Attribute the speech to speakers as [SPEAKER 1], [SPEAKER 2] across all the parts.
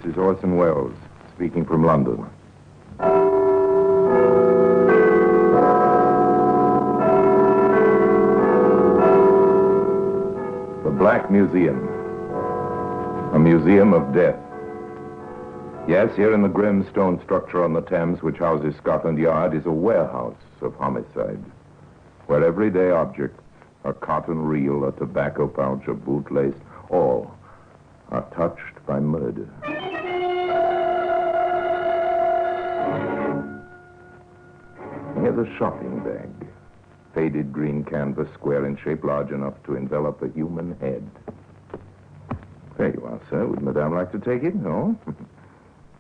[SPEAKER 1] is Orson Welles, speaking from London. The Black Museum. A museum of death. Yes, here in the grim stone structure on the Thames, which houses Scotland Yard, is a warehouse of homicide, where everyday objects, a cotton reel, a tobacco pouch, a bootlace, all are touched by murder. Here's a shopping bag. Faded green canvas, square in shape, large enough to envelop a human head. There you are, sir. Would Madame like to take it? No?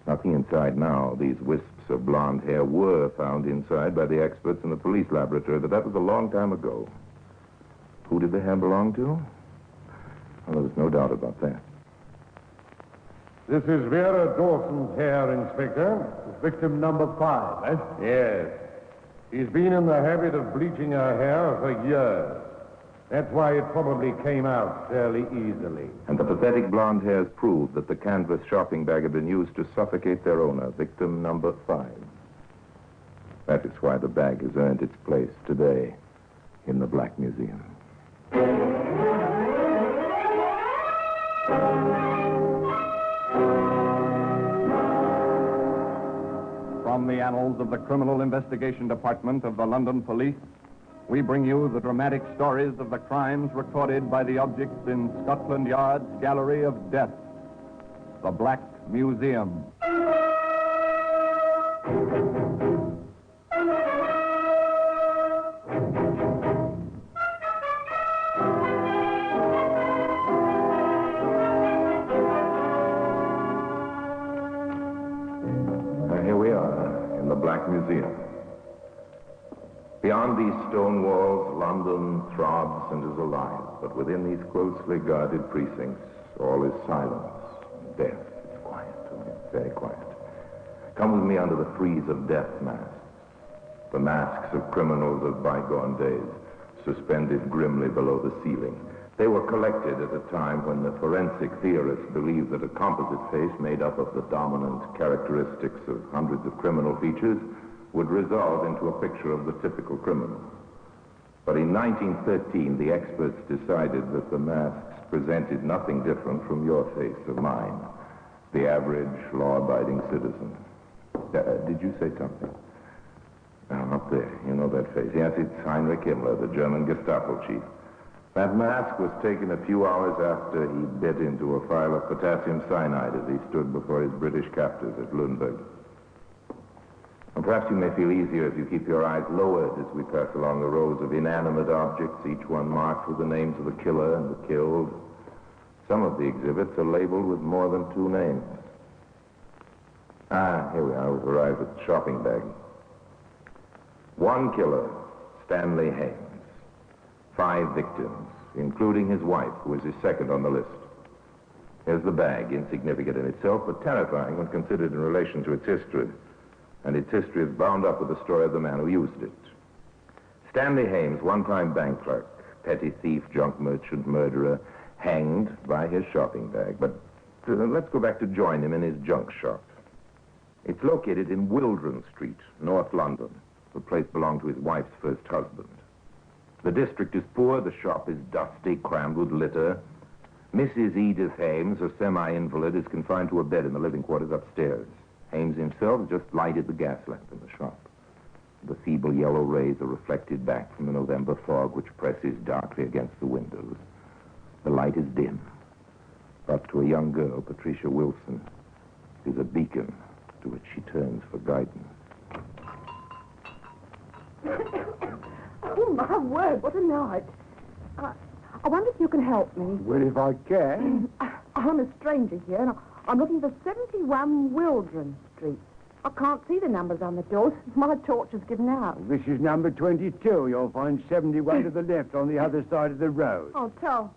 [SPEAKER 1] Nothing inside now. These wisps of blonde hair were found inside by the experts in the police laboratory, but that was a long time ago. Who did the hair belong to? Well, there was no doubt about that.
[SPEAKER 2] This is Vera Dawson's hair, Inspector. Victim number 5, eh?
[SPEAKER 3] Yes.
[SPEAKER 2] She's been in the habit of bleaching her hair for years. That's why it probably came out fairly easily.
[SPEAKER 1] And the pathetic blonde hairs proved that the canvas shopping bag had been used to suffocate their owner, victim number 5. That is why the bag has earned its place today in the Black Museum.
[SPEAKER 4] From the annals of the Criminal Investigation Department of the London Police, we bring you the dramatic stories of the crimes recorded by the objects in Scotland Yard's Gallery of Death, the Black Museum.
[SPEAKER 1] Here we are in the Black Museum. Beyond these stone walls, London throbs and is alive. But within these closely guarded precincts, all is silence and death. It's quiet, very quiet. Come with me under the frieze of death masks. The masks of criminals of bygone days, suspended grimly below the ceiling. They were collected at a time when the forensic theorists believed that a composite face made up of the dominant characteristics of hundreds of criminal features would resolve into a picture of the typical criminal. But in 1913, the experts decided that the masks presented nothing different from your face or mine, the average law-abiding citizen. Did you say something? Up there, you know that face. Yes, it's Heinrich Himmler, the German Gestapo chief. That mask was taken a few hours after he bit into a phial of potassium cyanide as he stood before his British captors at Lüneburg. And perhaps you may feel easier if you keep your eyes lowered as we pass along the rows of inanimate objects, each one marked with the names of the killer and the killed. Some of the exhibits are labeled with more than 2 names. Here we are. We've arrived at the shopping bag. 1 killer, Stanley Hames. 5 victims, including his wife, who is his second on the list. Here's the bag, insignificant in itself, but terrifying when considered in relation to its history. And its history is bound up with the story of the man who used it. Stanley Hames, one-time bank clerk, petty thief, junk merchant, murderer, hanged by his shopping bag. But let's go back to join him in his junk shop. It's located in Wildron Street, North London. The place belonged to his wife's first husband. The district is poor, the shop is dusty, crammed with litter. Mrs. Edith Hames, a semi-invalid, is confined to a bed in the living quarters upstairs. Hames himself just lighted the gas lamp in the shop. The feeble yellow rays are reflected back from the November fog, which presses darkly against the windows. The light is dim, but to a young girl, Patricia Wilson, is a beacon to which she turns for guidance.
[SPEAKER 5] Oh, my word, what a night. I wonder if you can help me.
[SPEAKER 3] Well, if I can.
[SPEAKER 5] I'm a stranger here, and I'm looking for 71 Wildron Street. I can't see the numbers on the doors. My torch has given out.
[SPEAKER 3] This is number 22. You'll find 71 to the left on the other side of the road.
[SPEAKER 5] Oh, tell.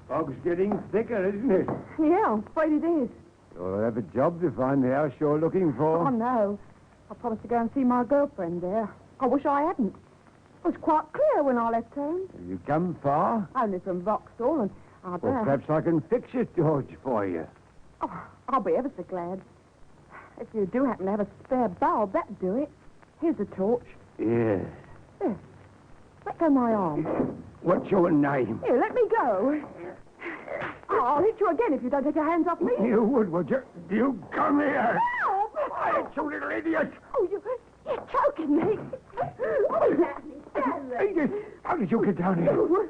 [SPEAKER 3] Fog's getting thicker, isn't it?
[SPEAKER 5] Yeah, I'm afraid it is.
[SPEAKER 3] You'll have a job to find the house you're looking for.
[SPEAKER 5] Oh, no. I promised to go and see my girlfriend there. I wish I hadn't. It was quite clear when I left home.
[SPEAKER 3] Have you come far?
[SPEAKER 5] Only from Vauxhall, and I
[SPEAKER 3] Well,
[SPEAKER 5] bet.
[SPEAKER 3] perhaps I can fix it, George, for you.
[SPEAKER 5] Oh, I'll be ever so glad. If you do happen to have a spare bulb, that'd do it. Here's a torch.
[SPEAKER 3] Yeah.
[SPEAKER 5] There. Let go my arm.
[SPEAKER 3] What's your name?
[SPEAKER 5] Here, let me go. Oh, I'll hit you again if you don't take your hands off me.
[SPEAKER 3] You would you? You come here.
[SPEAKER 5] Help!
[SPEAKER 3] Quiet, you little idiot.
[SPEAKER 5] Oh, you're choking me. Oh,
[SPEAKER 3] Edith, how did you get down here?
[SPEAKER 5] Who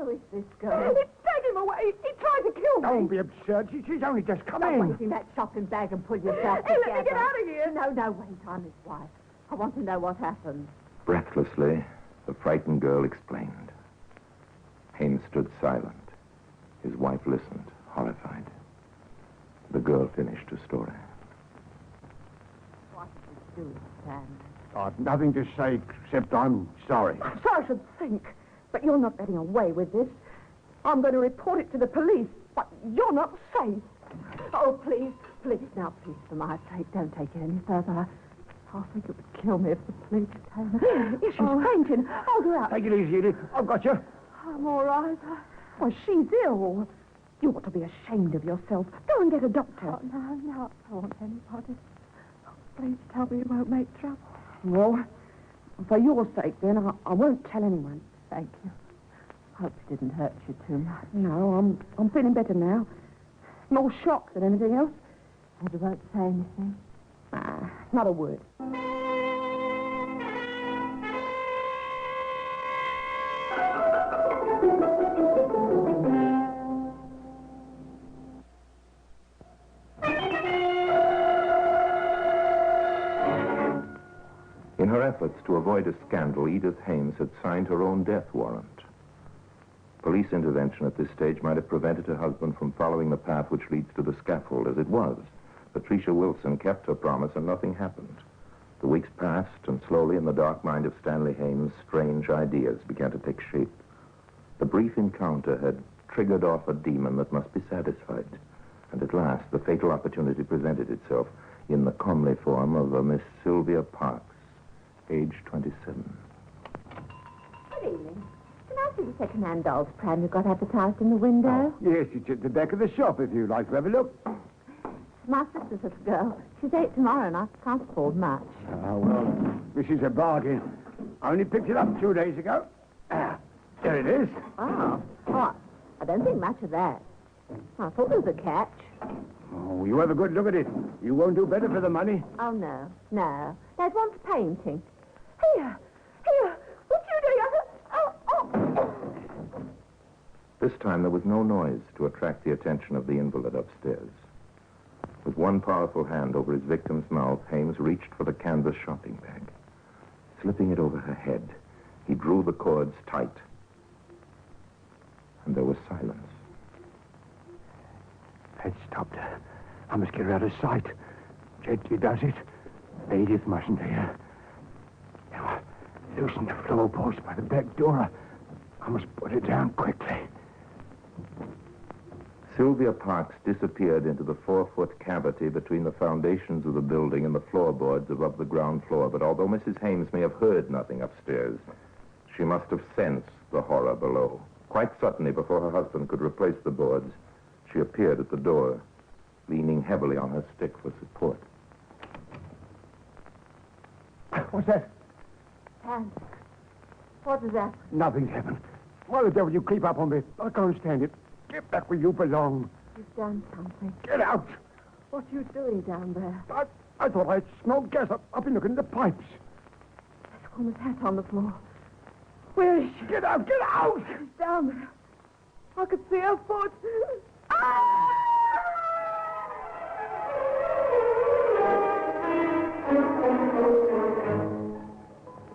[SPEAKER 5] is this girl? Take him away. He tried to kill me.
[SPEAKER 3] Don't be absurd. She's only just come
[SPEAKER 5] Don't
[SPEAKER 3] in.
[SPEAKER 5] wait in that shopping bag and pull yourself together. Hey, let me get out of here. No, wait. I'm his wife. I want to know what happened.
[SPEAKER 1] Breathlessly, the frightened girl explained. Haines stood silent. His wife listened, horrified. The girl finished her story.
[SPEAKER 5] What did you do, Stan?
[SPEAKER 3] I've nothing to say except I'm sorry.
[SPEAKER 5] So I should think. But you're not getting away with this. I'm going to report it to the police. But you're not safe. Oh, please. Now, please, for my sake, don't take it any further. I think it would kill me if the police came. If she's fainting, hold her up.
[SPEAKER 3] Take it easy, Edith. I've got you.
[SPEAKER 5] I'm all right. Well, she's ill. You ought to be ashamed of yourself. Go and get a doctor.
[SPEAKER 6] Oh, no, I don't want anybody. Oh, please tell me you won't make trouble.
[SPEAKER 5] Well, for your sake, then, I won't tell anyone.
[SPEAKER 6] Thank you. Hope it didn't hurt you too much.
[SPEAKER 5] No, I'm feeling better now. More shocked than anything else.
[SPEAKER 6] And you won't say anything?
[SPEAKER 5] Not a word.
[SPEAKER 1] In her efforts to avoid a scandal, Edith Hames had signed her own death warrant. Police intervention at this stage might have prevented her husband from following the path which leads to the scaffold. As it was, Patricia Wilson kept her promise and nothing happened. The weeks passed, and slowly in the dark mind of Stanley Hames, strange ideas began to take shape. The brief encounter had triggered off a demon that must be satisfied. And at last, the fatal opportunity presented itself in the comely form of a Miss Sylvia Parks, age 27.
[SPEAKER 5] Good evening. Can I see the second-hand dolls pram you got advertised in the window?
[SPEAKER 3] Yes, it's at the back of the shop if you'd like to have a look.
[SPEAKER 5] It's my sister's little girl. She's 8 tomorrow, and I can't afford much.
[SPEAKER 3] Oh, well, this is a bargain. I only picked it up 2 days ago. There it is.
[SPEAKER 5] Oh, I don't think much of that. I thought there was a catch.
[SPEAKER 3] Oh, you have a good look at it. You won't do better for the money.
[SPEAKER 5] Oh, no. That wants painting. Here. What you doing? Oh.
[SPEAKER 1] This time there was no noise to attract the attention of the invalid upstairs. With one powerful hand over his victim's mouth, Hames reached for the canvas shopping bag. Slipping it over her head, he drew the cords tight. And there was silence.
[SPEAKER 3] That stopped her. I must get her out of sight. Gently does it. Edith mustn't hear. Now, loosen the floorboards by the back door. I must put it down quickly.
[SPEAKER 1] Sylvia Parks disappeared into the 4-foot cavity between the foundations of the building and the floorboards above the ground floor. But although Mrs. Hames may have heard nothing upstairs, she must have sensed the horror below. Quite suddenly, before her husband could replace the boards, she appeared at the door, leaning heavily on her stick for support.
[SPEAKER 3] What's that?
[SPEAKER 5] And what is that?
[SPEAKER 3] Nothing's happened. Why the devil you creep up on me? I can't stand it. Get back where you belong.
[SPEAKER 5] You've done something.
[SPEAKER 3] Get out.
[SPEAKER 5] What are you doing down there?
[SPEAKER 3] I thought I'd smelled gas. I've been looking at the pipes.
[SPEAKER 5] That woman's hat on the floor. Where is she?
[SPEAKER 3] Get out! Get out!
[SPEAKER 5] She's down there. I could see her foot. Ah!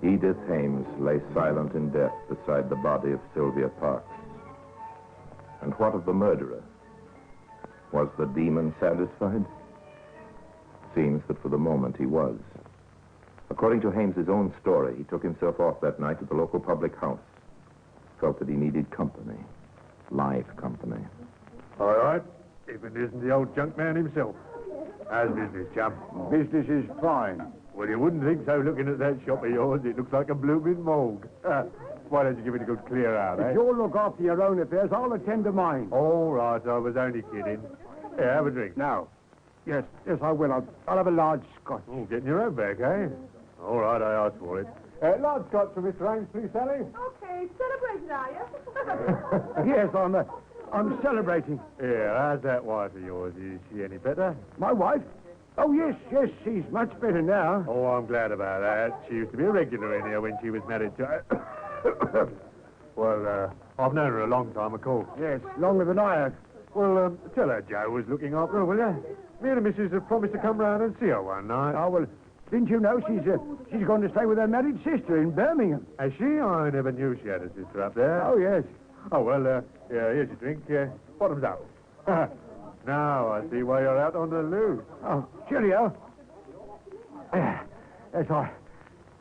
[SPEAKER 1] Edith Hames lay silent in death beside the body of Sylvia Parks. And what of the murderer? Was the demon satisfied? Seems that for the moment he was. According to Hames's own story, he took himself off that night to the local public house. Felt that he needed company. Live company.
[SPEAKER 2] All right, if it isn't the old junk man himself. How's business, chum?
[SPEAKER 3] Business is fine.
[SPEAKER 2] Well, you wouldn't think so looking at that shop of yours. It looks like a blooming morgue.
[SPEAKER 7] Why don't you give it a good clear out, eh?
[SPEAKER 3] If you'll look after your own affairs, I'll attend to mine.
[SPEAKER 7] All right, I was only kidding. Here, have a drink.
[SPEAKER 3] Now. Yes, I will. I'll have a large scotch.
[SPEAKER 7] Oh, getting your own back, eh? All right, I asked for it. Large scotch for Mr. Ames, please, Sally.
[SPEAKER 5] Okay, celebrating, are you?
[SPEAKER 3] Yes, I'm celebrating.
[SPEAKER 7] Yeah, how's that wife of yours? Is she any better?
[SPEAKER 3] My wife? Oh, yes, she's much better now.
[SPEAKER 7] Oh, I'm glad about that. She used to be a regular in here when she was married to... Well, I've known her a long time, of course.
[SPEAKER 3] Yes, longer than I have.
[SPEAKER 7] Well, tell her Joe was looking after her, will you? Me and the missus have promised to come round and see her one night.
[SPEAKER 3] Oh, well, didn't you know she's going to stay with her married sister in Birmingham?
[SPEAKER 7] Has she? I never knew she had a sister up there.
[SPEAKER 3] Oh, yes.
[SPEAKER 7] Oh, well, yeah, here's your drink. Bottoms up. Now I see why you're out on the loose.
[SPEAKER 3] Oh, cheerio. That's all.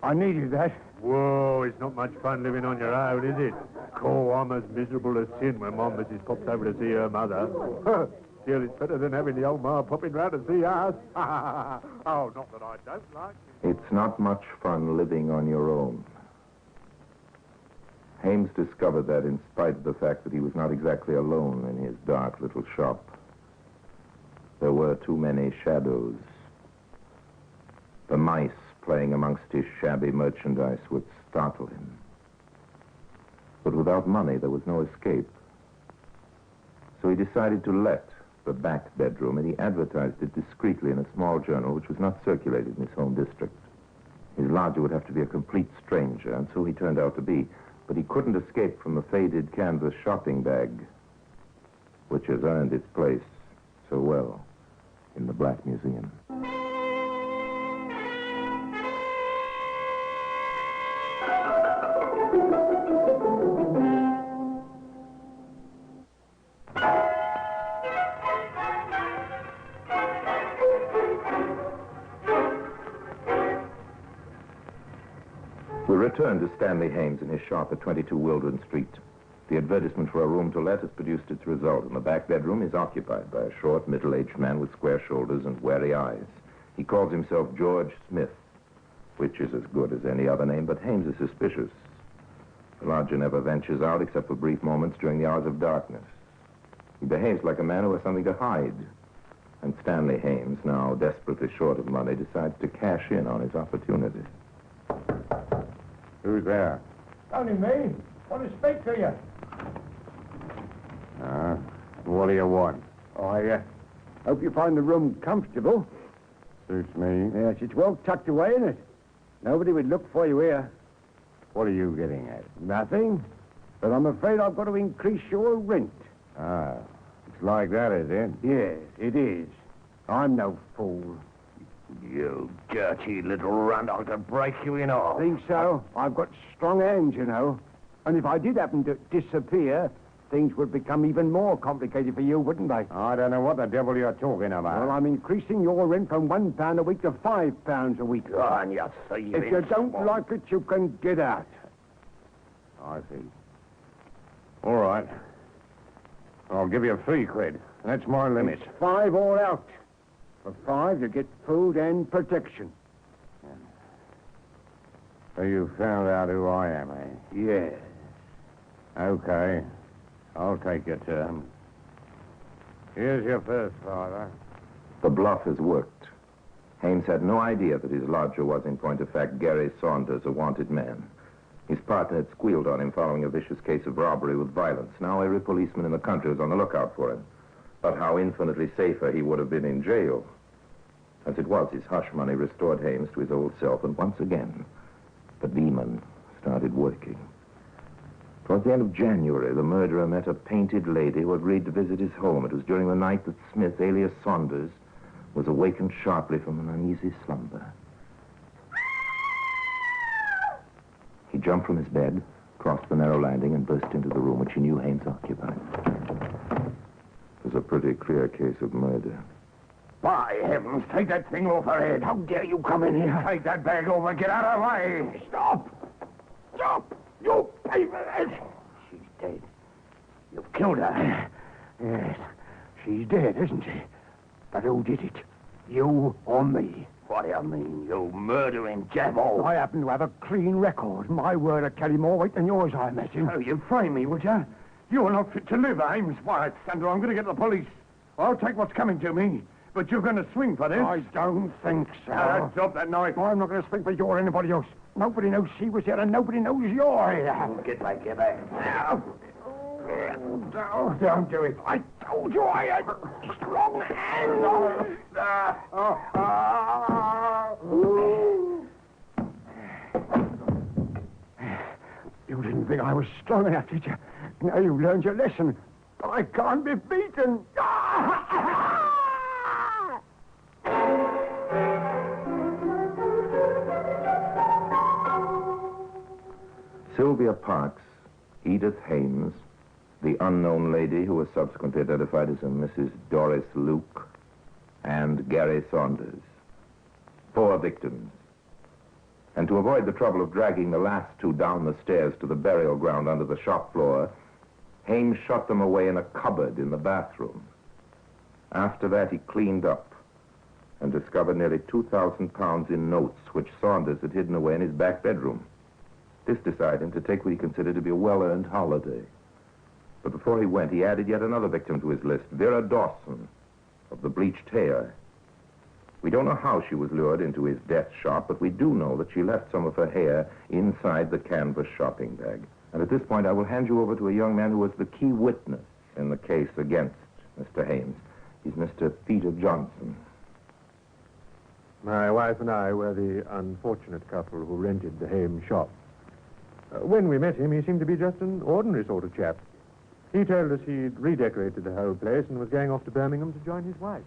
[SPEAKER 3] I needed that.
[SPEAKER 7] Whoa, it's not much fun living on your own, is it? Oh, I'm as miserable as sin when my missus pops over to see her mother. Still, it's better than having the old ma popping round to see us. Oh, not that I don't like it.
[SPEAKER 1] It's not much fun living on your own. Hames discovered that in spite of the fact that he was not exactly alone in his dark little shop. There were too many shadows. The mice playing amongst his shabby merchandise would startle him. But without money, there was no escape. So he decided to let the back bedroom, and he advertised it discreetly in a small journal which was not circulated in his home district. His lodger would have to be a complete stranger, and so he turned out to be. But he couldn't escape from the faded canvas shopping bag, which has earned its place so well in the Black Museum. We return to Stanley Hames in his shop at 22 Wildren Street. The advertisement for a room to let has produced its result, and the back bedroom is occupied by a short, middle-aged man with square shoulders and wary eyes. He calls himself George Smith, which is as good as any other name, but Hames is suspicious. The lodger never ventures out except for brief moments during the hours of darkness. He behaves like a man who has something to hide. And Stanley Hames, now desperately short of money, decides to cash in on his opportunity.
[SPEAKER 2] Who's there?
[SPEAKER 3] Only me. Want to speak to you.
[SPEAKER 2] What do you want?
[SPEAKER 3] Oh, I hope you find the room comfortable.
[SPEAKER 2] Suits me.
[SPEAKER 3] Yes, it's well tucked away, isn't it? Nobody would look for you here.
[SPEAKER 2] What are you getting at?
[SPEAKER 3] Nothing. But I'm afraid I've got to increase your rent.
[SPEAKER 2] Ah, it's like that, is it?
[SPEAKER 3] Yes, it is. I'm no fool.
[SPEAKER 2] You dirty little runt, I'll break you in half.
[SPEAKER 3] Think so? I've got strong hands, you know. And if I did happen to disappear, things would become even more complicated for you, wouldn't they?
[SPEAKER 2] I don't know what the devil you're talking about.
[SPEAKER 3] Well, I'm increasing your rent from £1 a week to £5 a week.
[SPEAKER 2] Oh, and you thieving
[SPEAKER 3] If you don't
[SPEAKER 2] swine.
[SPEAKER 3] like it, you can get out.
[SPEAKER 2] I see. All right. I'll give you 3 quid. That's my limit.
[SPEAKER 3] It's 5 all out. For 5, you get food and protection.
[SPEAKER 2] So you found out who I am, eh?
[SPEAKER 3] Yes.
[SPEAKER 2] Okay. I'll take your turn. Here's your first, Father.
[SPEAKER 1] The bluff has worked. Hames had no idea that his lodger was, in point of fact, Gary Saunders, a wanted man. His partner had squealed on him following a vicious case of robbery with violence. Now every policeman in the country was on the lookout for him. But how infinitely safer he would have been in jail. As it was, his hush money restored Hames to his old self, and once again, the demon started working. Towards the end of January, the murderer met a painted lady who agreed to visit his home. It was during the night that Smith, alias Saunders, was awakened sharply from an uneasy slumber. He jumped from his bed, crossed the narrow landing, and burst into the room which he knew Hames occupied. It was a pretty clear case of murder.
[SPEAKER 2] By heavens, take that thing off her head. How dare you come in here? Take that bag over. Get out of the way. Stop. Stop. You pay for this. She's dead. You've killed her.
[SPEAKER 3] Yes. She's dead, isn't she? But who did it? You or me.
[SPEAKER 2] What do you mean, you murdering devil?
[SPEAKER 3] I happen to have a clean record. My word will carry more weight than yours, I imagine.
[SPEAKER 2] Oh, you'd frame me, would you? You're not fit to live, Ames. Why, Sandra, I'm going to get the police. I'll take what's coming to me. But you're going to swing for this.
[SPEAKER 3] I don't think so.
[SPEAKER 2] Drop that knife.
[SPEAKER 3] I'm not going to speak for you or anybody else. Nobody knows she was here and nobody knows you're here.
[SPEAKER 2] Get back. Now.
[SPEAKER 3] No, don't do it. I told you I had strong hands. You didn't think I was strong enough, did you? Now you learned your lesson. I can't be beaten.
[SPEAKER 1] Sylvia Parks, Edith Hames, the unknown lady who was subsequently identified as a Mrs. Doris Luke, and Gary Saunders. 4 victims. And to avoid the trouble of dragging the last 2 down the stairs to the burial ground under the shop floor, Hames shut them away in a cupboard in the bathroom. After that, he cleaned up and discovered nearly 2,000 pounds in notes, which Saunders had hidden away in his back bedroom. This decided him to take what he considered to be a well-earned holiday. But before he went, he added yet another victim to his list, Vera Dawson of the bleached hair. We don't know how she was lured into his death shop, but we do know that she left some of her hair inside the canvas shopping bag. And at this point, I will hand you over to a young man who was the key witness in the case against Mr. Hames. He's Mr. Peter Johnson.
[SPEAKER 7] My wife and I were the unfortunate couple who rented the Hames shop. When we met him, he seemed to be just an ordinary sort of chap. He told us he'd redecorated the whole place and was going off to Birmingham to join his wife.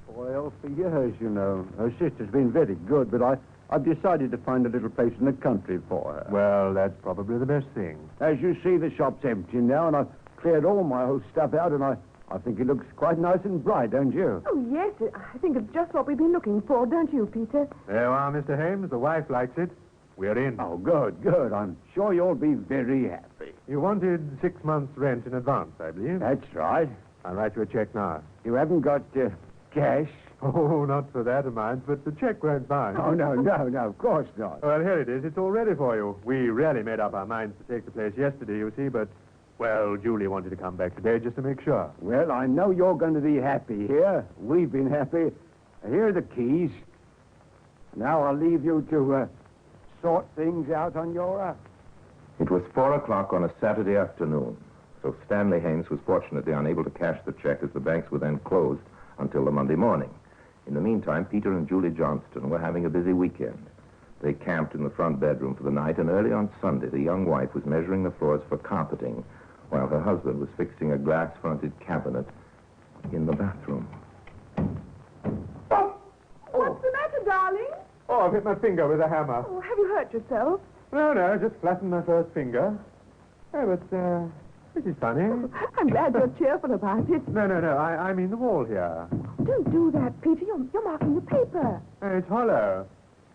[SPEAKER 3] Well, for years, you know. Her sister's been very good, but I've decided to find a little place in the country for her.
[SPEAKER 7] Well, that's probably the best thing.
[SPEAKER 3] As you see, the shop's empty now, and I've cleared all my old stuff out, and I think it looks quite nice and bright, don't you?
[SPEAKER 5] Oh, yes. I think it's just what we've been looking for, don't you, Peter?
[SPEAKER 7] There you are, Mr. Hames. The wife likes it. We're in.
[SPEAKER 3] Oh, good. I'm sure you'll be very happy.
[SPEAKER 7] You wanted 6 months' rent in advance, I believe.
[SPEAKER 3] That's right.
[SPEAKER 7] I'll write you a check now.
[SPEAKER 3] You haven't got cash?
[SPEAKER 7] Oh, not for that amount, but the check won't bind.
[SPEAKER 3] Oh, no, of course not.
[SPEAKER 7] Well, here it is. It's all ready for you. We really made up our minds to take the place yesterday, you see, but, well, Julie wanted to come back today just to make sure.
[SPEAKER 3] Well, I know you're going to be happy here. We've been happy. Here are the keys. Now I'll leave you to sort things out on your...
[SPEAKER 1] It was 4 o'clock on a Saturday afternoon, so Stanley Hames was fortunately unable to cash the check as the banks were then closed until the Monday morning. In the meantime, Peter and Julie Johnston were having a busy weekend. They camped in the front bedroom for the night, and early on Sunday, the young wife was measuring the floors for carpeting, while her husband was fixing a glass-fronted cabinet in the bathroom.
[SPEAKER 5] What's the matter, darling?
[SPEAKER 7] Oh, I've hit my finger with a hammer.
[SPEAKER 5] Oh, have you hurt yourself?
[SPEAKER 7] No, just flattened my first finger. Oh, but, this is funny.
[SPEAKER 5] I'm glad you're cheerful about it.
[SPEAKER 7] No, I mean the wall here.
[SPEAKER 5] Don't do that, Peter. You're marking the paper.
[SPEAKER 7] It's hollow.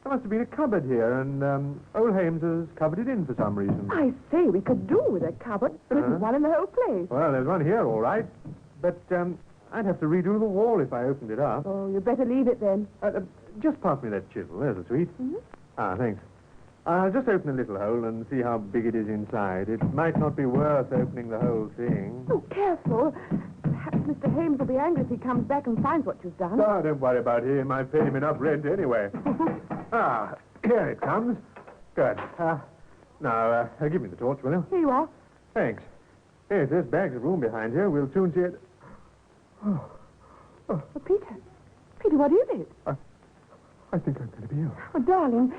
[SPEAKER 7] There must have been a cupboard here, and old Hames has covered it in for some reason.
[SPEAKER 5] I say, we could do with a cupboard. There isn't one in the whole place.
[SPEAKER 7] Well, there's one here, all right. But, I'd have to redo the wall if I opened it up.
[SPEAKER 5] Oh, you'd better leave it then.
[SPEAKER 7] Just pass me that chisel. There's a sweet.
[SPEAKER 5] Mm-hmm.
[SPEAKER 7] Thanks. I'll just open a little hole and see how big it is inside. It might not be worth opening the whole thing.
[SPEAKER 5] Oh, careful. Perhaps Mr. Hames will be angry if he comes back and finds what you've done.
[SPEAKER 7] Oh, don't worry about him. I've paid him enough rent anyway. Here it comes. Good. Now, give me the torch, will you?
[SPEAKER 5] Here you are.
[SPEAKER 7] Thanks. Yes, there's bags of room behind here. We'll soon see it.
[SPEAKER 5] Oh, Peter, what is it?
[SPEAKER 7] I think I'm going to be ill.
[SPEAKER 5] Oh, darling.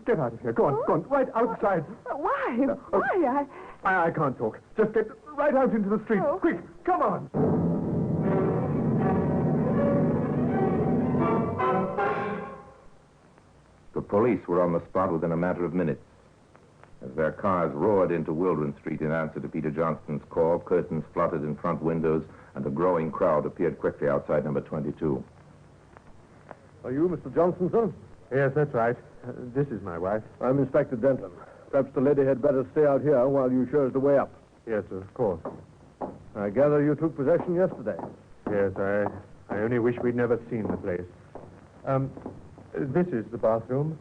[SPEAKER 7] Get out of here. Go on, right outside.
[SPEAKER 5] Why? Why?
[SPEAKER 7] I can't talk. Just get right out into the street.
[SPEAKER 5] Oh.
[SPEAKER 7] Quick, come on.
[SPEAKER 1] The police were on the spot within a matter of minutes. As their cars roared into Wildren Street in answer to Peter Johnston's call, curtains fluttered in front windows, and a growing crowd appeared quickly outside number 22.
[SPEAKER 7] Are you Mr. Johnson, sir? Yes, that's right. This is my wife. I'm Inspector Denton. Perhaps the lady had better stay out here while you show us the way up. Yes, of course. I gather you took possession yesterday. Yes, only wish we'd never seen the place. This is the bathroom.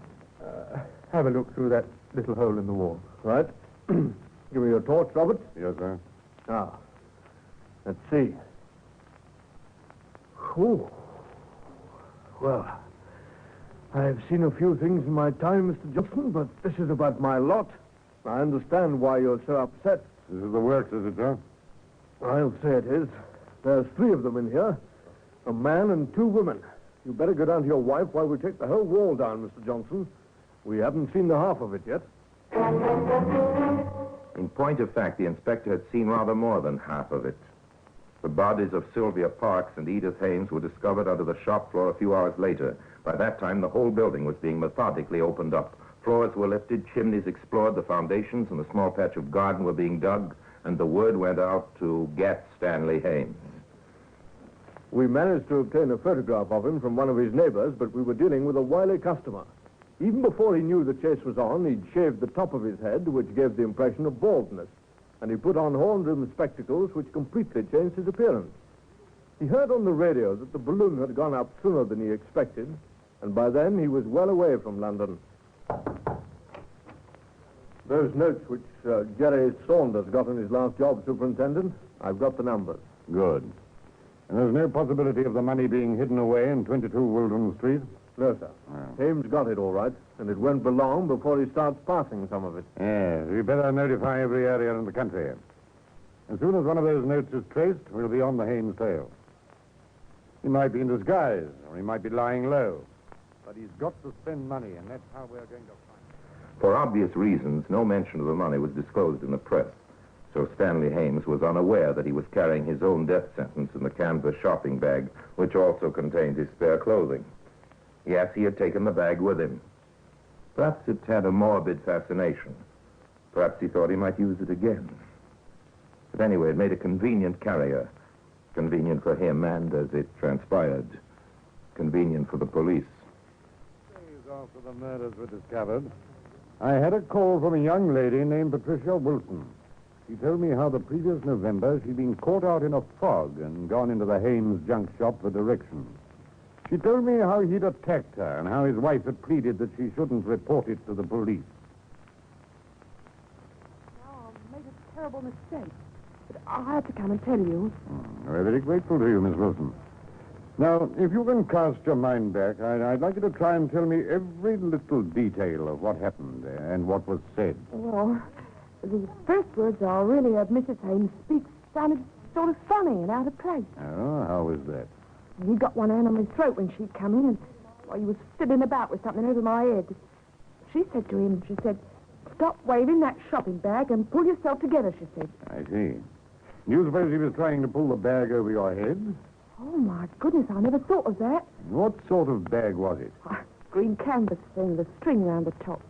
[SPEAKER 7] Have a look through that little hole in the wall.
[SPEAKER 3] Right. Give me your torch, Robert.
[SPEAKER 4] Yes, sir.
[SPEAKER 3] Now, let's see. Ooh. Well, I've seen a few things in my time, Mr. Johnson, but this is about my lot. I understand why you're so upset.
[SPEAKER 4] This is the works, is it, sir?
[SPEAKER 3] I'll say it is. There's 3 of them in here. A man and 2 women. You better go down to your wife while we take the whole wall down, Mr. Johnson. We haven't seen the half of it yet.
[SPEAKER 1] In point of fact, the inspector had seen rather more than half of it. The bodies of Sylvia Parks and Edith Hames were discovered under the shop floor a few hours later. By that time, the whole building was being methodically opened up. Floors were lifted, chimneys explored, the foundations and a small patch of garden were being dug, and the word went out to get Stanley Hames.
[SPEAKER 3] We managed to obtain a photograph of him from one of his neighbors, but we were dealing with a wily customer. Even before he knew the chase was on, he'd shaved the top of his head, which gave the impression of baldness, and he put on horn-rimmed spectacles, which completely changed his appearance. He heard on the radio that the balloon had gone up sooner than he expected, and by then he was well away from London. Those notes which Jerry Saunders got on his last job, Superintendent, I've got the numbers.
[SPEAKER 4] Good. And there's no possibility of the money being hidden away in 22 Wilton Street?
[SPEAKER 3] No, sir. Hames got it all right, and it won't be long before he starts passing some of it.
[SPEAKER 4] Yes, we better notify every area in the country. As soon as one of those notes is traced, we'll be on the Hames trail. He might be in disguise, or he might be lying low. But he's got to spend money, and that's how we're going to find him.
[SPEAKER 1] For obvious reasons, no mention of the money was disclosed in the press. So Stanley Hames was unaware that he was carrying his own death sentence in the canvas shopping bag, which also contained his spare clothing. Yes, he had taken the bag with him. Perhaps it had a morbid fascination. Perhaps he thought he might use it again. But anyway, it made a convenient carrier. Convenient for him and, as it transpired, convenient for the police.
[SPEAKER 4] Days after the murders were discovered, I had a call from a young lady named Patricia Wilson. She told me how the previous November she'd been caught out in a fog and gone into the Hames junk shop for directions. She told me how he'd attacked her and how his wife had pleaded that she shouldn't report it to the police.
[SPEAKER 6] Oh, I made a terrible mistake. But I had to come and tell you.
[SPEAKER 4] We're very grateful to you, Miss Wilson. Now, if you can cast your mind back, I'd like you to try and tell me every little detail of what happened and what was said.
[SPEAKER 6] Well, the first words are really of Mrs. Hames' speech sounded sort of funny and out of place.
[SPEAKER 4] Oh, how was that?
[SPEAKER 6] He got one hand on my throat when she'd come in, and while he was fiddling about with something over my head. She said to him, she said, "Stop waving that shopping bag and pull yourself together," she said.
[SPEAKER 4] I see. You suppose he was trying to pull the bag over your head?
[SPEAKER 6] Oh, my goodness, I never thought of that.
[SPEAKER 4] What sort of bag was it?
[SPEAKER 6] Green canvas thing, the string round the top.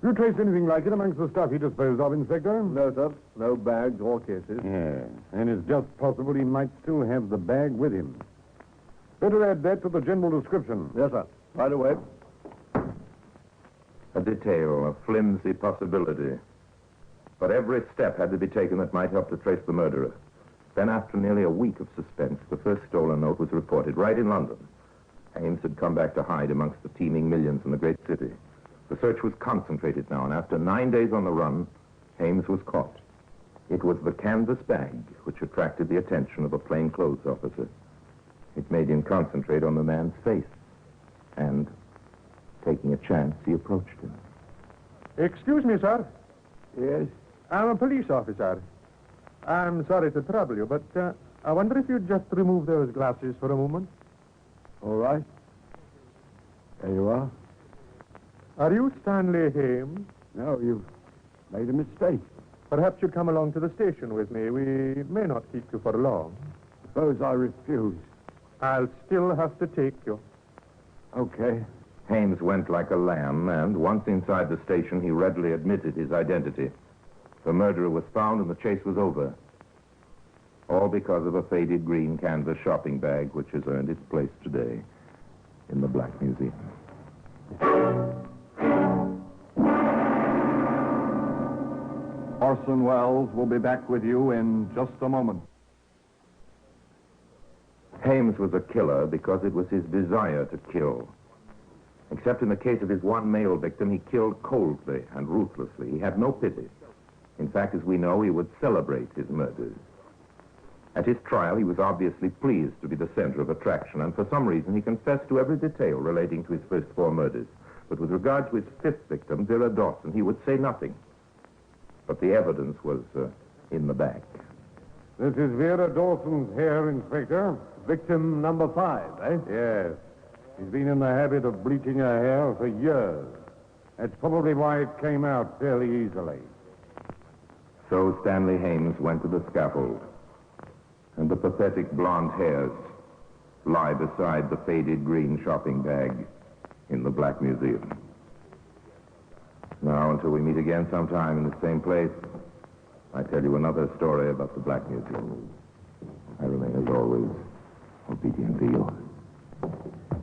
[SPEAKER 4] You traced anything like it amongst the stuff he disposed of, Inspector?
[SPEAKER 3] No, sir. No bags or cases.
[SPEAKER 4] Yes, and it's just possible he might still have the bag with him. Better add that to the general description.
[SPEAKER 3] Yes, sir. Right away.
[SPEAKER 1] A detail, a flimsy possibility. But every step had to be taken that might help to trace the murderer. Then, after nearly a week of suspense, the first stolen note was reported right in London. Hames had come back to hide amongst the teeming millions in the great city. The search was concentrated now, and after 9 days on the run, Hames was caught. It was the canvas bag which attracted the attention of a plainclothes officer. It made him concentrate on the man's face. And, taking a chance, he approached him.
[SPEAKER 7] Excuse me, sir.
[SPEAKER 3] Yes?
[SPEAKER 7] I'm a police officer. I'm sorry to trouble you, but I wonder if you'd just remove those glasses for a moment.
[SPEAKER 3] All right. There you are.
[SPEAKER 7] Are you Stanley Hames?
[SPEAKER 3] No, you've made a mistake.
[SPEAKER 7] Perhaps you'd come along to the station with me. We may not keep you for long.
[SPEAKER 3] Suppose I refuse.
[SPEAKER 7] I'll still have to take you.
[SPEAKER 3] Okay.
[SPEAKER 1] Hames went like a lamb, and once inside the station, he readily admitted his identity. The murderer was found, and the chase was over. All because of a faded green canvas shopping bag, which has earned its place today in the Black Museum.
[SPEAKER 4] Orson Welles will be back with you in just a moment.
[SPEAKER 1] Hames was a killer because it was his desire to kill. Except in the case of his one male victim, he killed coldly and ruthlessly. He had no pity. In fact, as we know, he would celebrate his murders. At his trial, he was obviously pleased to be the center of attraction, and for some reason he confessed to every detail relating to his first 4 murders. But with regard to his 5th victim, Vera Dawson, he would say nothing. But the evidence was in the back.
[SPEAKER 7] This is Vera Dawson's hair, Inspector. Victim number 5, eh? Yes. She's been in the habit of bleaching her hair for years. That's probably why it came out fairly easily.
[SPEAKER 1] So Stanley Hames went to the scaffold, and the pathetic blonde hairs lie beside the faded green shopping bag in the Black Museum. Now, until we meet again sometime in the same place, I tell you another story about the Black Museum. I remain, as always, obedient to you.